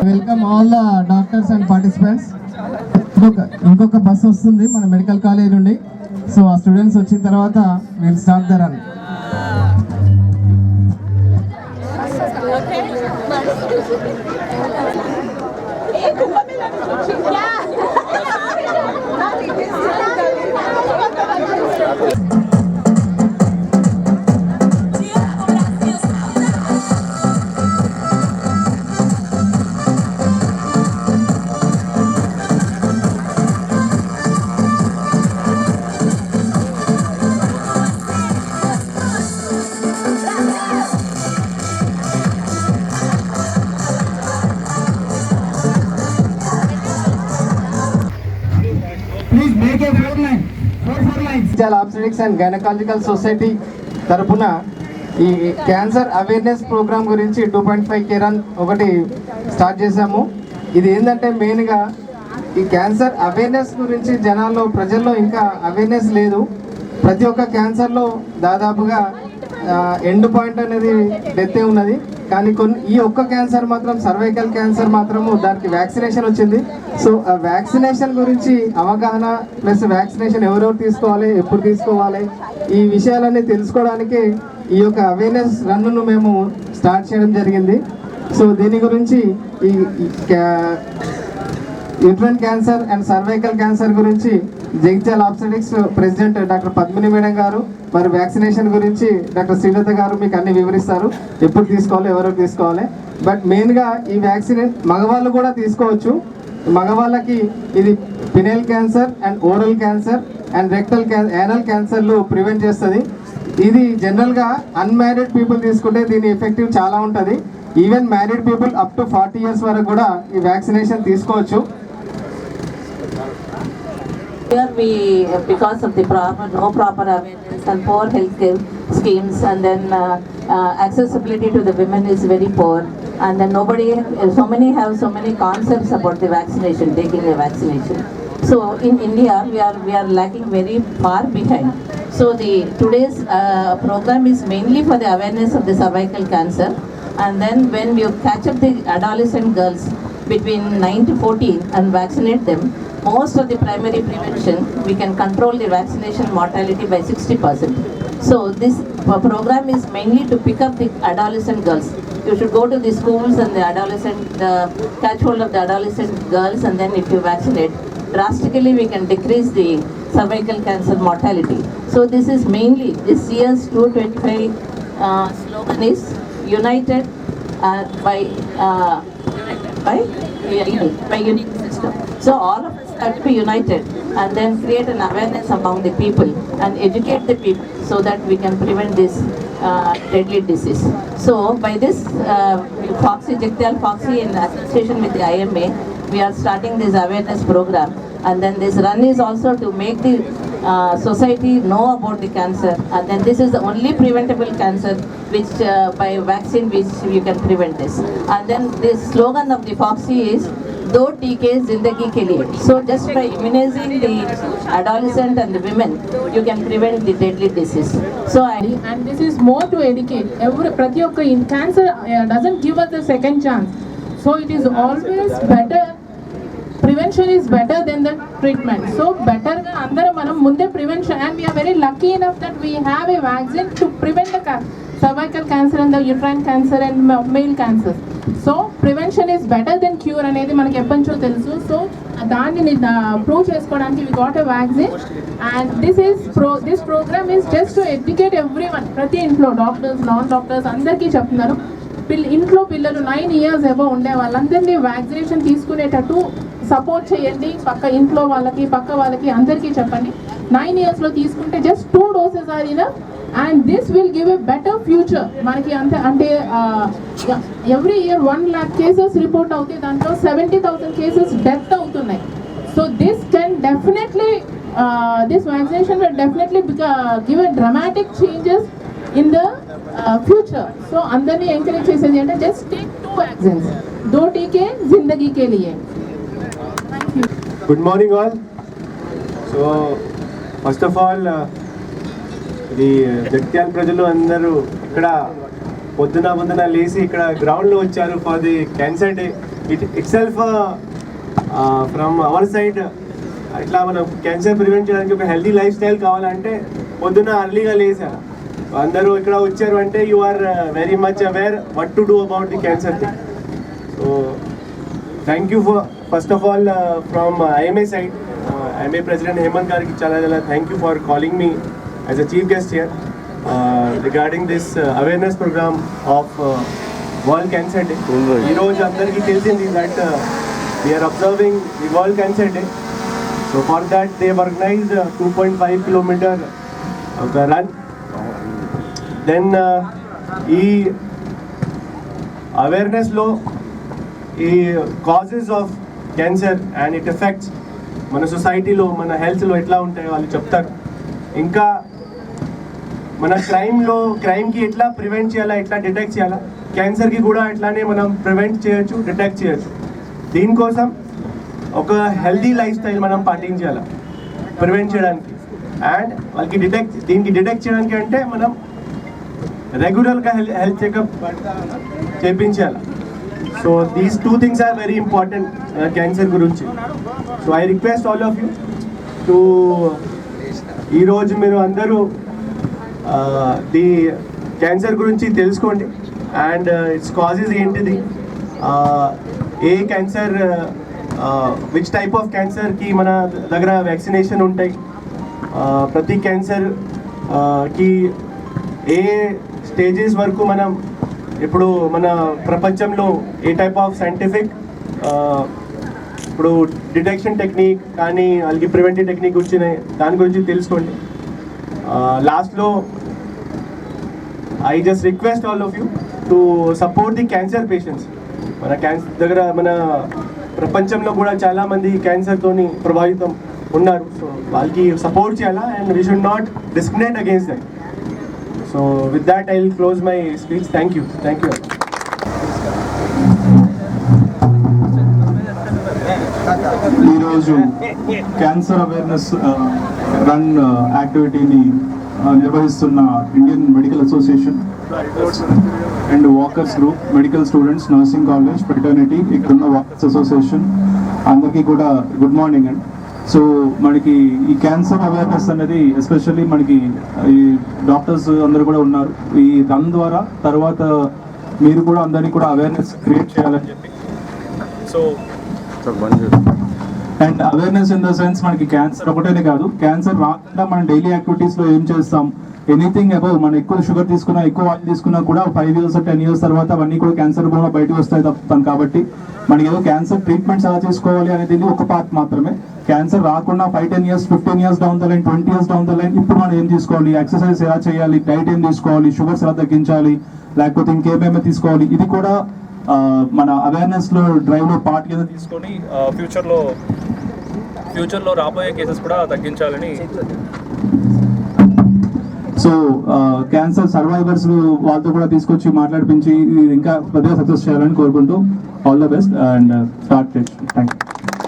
Welcome all the doctors and participants. ఇంకొక bus వస్తుంది మన మెడికల్ కాలేజ్ నుండి. సో ఆ స్టూడెంట్స్ వచ్చిన తర్వాత will start the run. Obstetrics and gynaecological society తరఫున ఈ క్యాన్సర్ అవేర్నెస్ ప్రోగ్రామ్ గురించి 2.5 K రన్ ఒకటి స్టార్ట్ చేశాము. ఇది ఏంటంటే మెయిన్గా ఈ క్యాన్సర్ అవేర్నెస్ గురించి ప్రజల్లో ఇంకా అవేర్నెస్ లేదు. ప్రతి ఒక్క క్యాన్సర్లో దాదాపుగా ఎండ్ పాయింట్ అనేది డెత్ ఉన్నది. కానీ ఈ ఒక్క క్యాన్సర్ మాత్రం సర్వైకల్ క్యాన్సర్ మాత్రము దానికి వ్యాక్సినేషన్ వచ్చింది. సో ఆ వ్యాక్సినేషన్ గురించి అవగాహన ప్లస్ వ్యాక్సినేషన్ ఎవరెవరు తీసుకోవాలి, ఎప్పుడు తీసుకోవాలి, ఈ విషయాలన్నీ తెలుసుకోవడానికి ఈ యొక్క అవేర్నెస్ రన్ను మేము స్టార్ట్ చేయడం జరిగింది. సో దీని గురించి ఈ uterine cancer and cervical cancer గురించి Jagtial obstetrics president doctor Padmini madam garu, మరి వ్యాక్సినేషన్ గురించి డాక్టర్ శ్రీలత గారు మీకు అన్ని వివరిస్తారు, ఎప్పుడు తీసుకోవాలి, ఎవరెవరు తీసుకోవాలి. బట్ మెయిన్గా ఈ వ్యాక్సిన్ మగవాళ్ళు కూడా తీసుకోవచ్చు. మగవాళ్ళకి ఇది penile cancer and oral cancer and rectal anal క్యాన్సర్లు ప్రివెంట్ చేస్తుంది. ఇది జనరల్గా అన్మ్యారీడ్ పీపుల్ తీసుకుంటే దీని ఎఫెక్టివ్ చాలా ఉంటుంది. Even married people up to 40 years వరకు కూడా ఈ వ్యాక్సినేషన్ తీసుకోవచ్చు. Here we, because of the no proper awareness and poor healthcare schemes, and then accessibility to the women is very poor, and then so many have so many concepts about the vaccination, taking the vaccination. So in India we are lagging very far behind. So today's program is mainly for the awareness of the cervical cancer, and then when you catch up the adolescent girls between 9 to 14 and vaccinate them, most of the primary prevention, we can control the vaccination mortality by 60%. So this program is mainly to pick up the adolescent girls. You should go to the schools and the adolescent, catch hold of the adolescent girls, and then if you vaccinate, drastically we can decrease the cervical cancer mortality. So this is mainly, this year's 225 slogan is united by unique system. So all of us have to be united and then create an awareness among the people and educate the people so that we can prevent this deadly disease. So by this Foxy, Jagtial Foxy in association with the IMA, we are starting this awareness program, and then this run is also to make the society know about the cancer, and then this is the only preventable cancer which by vaccine which you can prevent this. And then this slogan of the Foxy is दो टीके जिंदगी के लिए. So just by immunizing the adolescent and the women, you can prevent the deadly disease. So and this is more to educate. Prati okka in cancer doesn't give us a second chance. So it is always better. Prevention is better than the treatment. So better ga andara manam munde prevention, and we are very lucky enough that we have a vaccine to prevent the cervical cancer and the uterine cancer and male cancers. So prevention is better than cure అనేది మనకి ఎప్పటినుంచో తెలుసు. So దాన్ని prove చేసుకోవడానికి we got a vaccine, and this program is just to educate everyone. ప్రతి ఇంట్లో doctors, non doctors అందరికీ చెప్తున్నారు. ఇంట్లో పిల్లలు 9 years అబౌవ్ ఉండే వాళ్ళందరినీ వ్యాక్సినేషన్ తీసుకునేటట్టు సపోర్ట్ చేయండి. ఇంట్లో వాళ్ళకి, పక్క వాళ్ళకి అందరికీ చెప్పండి. 9 years లో తీసుకుంటే just 2 doses are enough, and this will give a better future. మనకి అంటే every year 1 lakh cases report అవుతాయి, దాంట్లో 70,000 cases డెత్ అవుతున్నాయి. So this vaccination will definitely give a dramatic changes in the future. So అందరినీ encourage చేసేది అంటే just take 2 vaccines. 2 టీకే जिंदगी के लिए. Thank you. Good morning all. So first of all ఇది జగిత్యాల ప్రజలు అందరూ ఇక్కడ పొద్దున లేచి ఇక్కడ గ్రౌండ్లో వచ్చారు for the cancer day. It self from our side ఇట్లా మనం క్యాన్సర్ ప్రివెంట్ చేయడానికి ఒక హెల్తీ లైఫ్ స్టైల్ కావాలంటే పొద్దున అర్లీగా లేచారు అందరూ ఇక్కడ వచ్చారు అంటే you are very much aware what to do about the cancer day. So thank you first of all from IMA side IMA president Hemanth గారికి చాలా thank you for calling me as a chief guest here regarding this awareness programme of world cancer day. ఈరోజు అందరికీ తెలిసింది that we are observing the world cancer day. So for that they organised 2.5 kilometer ఒక run. Then ఈ అవేర్నెస్లో ఈ causes of cancer and it effects మన సొసైటీలో మన హెల్త్లో ఎట్లా ఉంటాయో వాళ్ళు చెప్తారు. ఇంకా మన క్రైమ్కి ఎట్లా ప్రివెంట్ చేయాలా, ఎట్లా డిటెక్ట్ చేయాలా, క్యాన్సర్కి కూడా ఎట్లానే మనం ప్రివెంట్ చేయొచ్చు, డిటెక్ట్ చేయొచ్చు. దీనికోసం ఒక హెల్దీ లైఫ్ స్టైల్ మనం పాటించాలి ప్రివెంట్ చేయడానికి. అండ్ వాళ్ళకి దీనికి డిటెక్ట్ చేయడానికి అంటే మనం రెగ్యులర్గా హెల్త్ చెకప్ చేయించాలి. So these 2 things are very important cancer గురించి. So I request all of you to ఈరోజు మీరు అందరూ ది క్యాన్సర్ గురించి తెలుసుకోండి అండ్ ఇట్స్ కాజెస్ ఏంటిది, ఏ క్యాన్సర్ విచ్ టైప్ ఆఫ్ క్యాన్సర్కి మన దగ్గర వ్యాక్సినేషన్ ఉంటాయి, ప్రతి క్యాన్సర్కి ఏ స్టేజెస్ వరకు మనం ఇప్పుడు మన ప్రపంచంలో ఏ టైప్ ఆఫ్ సైంటిఫిక్ ఇప్పుడు డిటెక్షన్ టెక్నిక్ కానీ వాళ్ళకి ప్రివెంటివ్ టెక్నిక్ వచ్చినాయి దాని గురించి తెలుసుకోండి. లాస్ట్లో I just request all of you to support the cancer patients. మన క్యాన్సర్ దగ్గర మన ప్రపంచంలో కూడా చాలామంది క్యాన్సర్తోని ప్రభావితం ఉన్నారు. సో వాళ్ళకి సపోర్ట్ చేయాలా and we should not discriminate against that. So with that I will close my speech. Thank you. ఈరోజు క్యాన్సర్ అవేర్నెస్ రన్ యాక్టివిటీని నిర్వహిస్తున్న Indian medical association and walkers group, medical students, nursing college, fraternity, ఇక్కడున్న walkers association అందరికీ కూడా good morning అండి. So మనకి ఈ cancer awareness అనేది ఎస్పెషల్లీ మనకి ఈ డాక్టర్స్ అందరూ కూడా ఉన్నారు. ఈ రన్ ద్వారా తర్వాత మీరు కూడా అందరినీ కూడా అవేర్నెస్ క్రియేట్ చేయాలని చెప్పి. So and awareness in the sense మనకి క్యాన్సర్ ఒకటేనే కాదు, క్యాన్సర్ రాకుండా మనం డైలీ యాక్టివిటీస్లో ఏం చేస్తాం, ఎనీథింగ్ అబౌవ్ మనం ఎక్కువ షుగర్ తీసుకున్నా, ఎక్కువ ఆయిల్ తీసుకున్నా కూడా 5 years 10 years తర్వాత అవన్నీ కూడా క్యాన్సర్ కూడా బయటకు వస్తాయి తప్పుతాను. కాబట్టి మనకి ఏదో క్యాన్సర్ ట్రీట్మెంట్స్ ఎలా చేసుకోవాలి అనేది ఒక పార్ట్ మాత్రమే. క్యాన్సర్ రాకుండా 5, 10 years, 15 years down the line, 20 years down the line ఇప్పుడు మనం ఏం తీసుకోవాలి, ఎక్సర్సైజ్ ఎలా చేయాలి, డైట్ ఏం తీసుకోవాలి, షుగర్స్ ఎలా తగ్గించాలి, లేకపోతే ఇంకేమేమి తీసుకోవాలి, ఇది కూడా మన అవేర్నెస్ లో డ్రైవ్ లో పార్ట్ కింద తీసుకొని ఫ్యూచర్లో రాబోయే కేసెస్ కూడా తగ్గించాలని. సో క్యాన్సర్ సర్వైవర్స్ వాళ్ళతో కూడా తీసుకొచ్చి మాట్లాడిపించి ఇంకా పెద్దగా సక్సెస్ చేయాలని కోరుకుంటూ all the best and start. Thank you.